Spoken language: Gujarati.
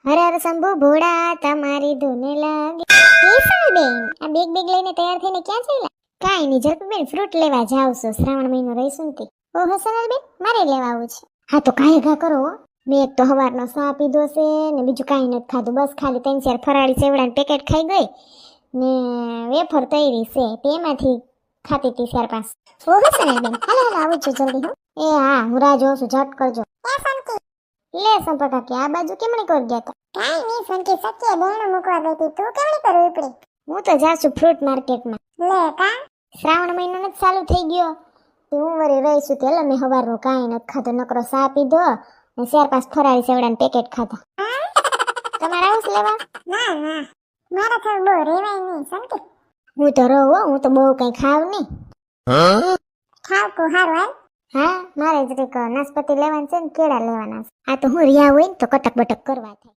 હર હર શંભુ ભોળા તમારી ધૂન લાગે. બેન આ બેગ લઈને તૈયાર થઈને ક્યાં ચાલ્યા? કાંઈ નહીં જલ્પીબેન ફ્રૂટ લેવા જાવ છો, શ્રાવણ મહિનો રહીશું ને તે. ઓહો સોનલબેન મારે લેવા આવું છે. હા તો કાંઈ ઘા કરો હો. મેં એક તો સવારનો ચા પીધો છે ને બીજું કાંઈ નથી ખાધું, બસ ખાલી 3-4 ફરાળી સેવડાનું પેકેટ ખાઈ ગઈ ને વેફર તૈરી છે તેમાંથી ખાતી હતી 4-5. ઓહો સોનલબેન હાલો આવું છું જલ્દી હો. એ હા હું રાહ જોઉં છું, ઝટ કરજો. લે સંપર્ક કે આ બાજુ કેમણે કર ગયા તા? કાઈ નહીં સંકી સચ્ચે બેણ મૂકવા ગઈ હતી, તું કેમણી કરું ઉપડી? હું તો જાઉં છું ફ્રૂટ માર્કેટમાં. લે કા શ્રાવણ મહિનો નથી ચાલુ થઈ ગયો તો હું વળી રહીશું તે મેં સવારનું કાંઈ નથી ખાધું, નકરો ચા પીધો ને 4-5 ફરાળી સેવડાનું પેકેટ ખાધા. તમારે આવું છે લેવા? ના ના મારા થોડું બહુ રેવાય નહીં સંકી. હું તો રહું હો, હું તો બહુ કઈ ખાવ નહીં. ખાવ કો હારું હાલ. હા મારે જરીક નાશપતિ લેવાનું છે ને કેળા લેવાના છે. આ તો હું રિયા હોય ને તો કટક બટક કરવા થાય.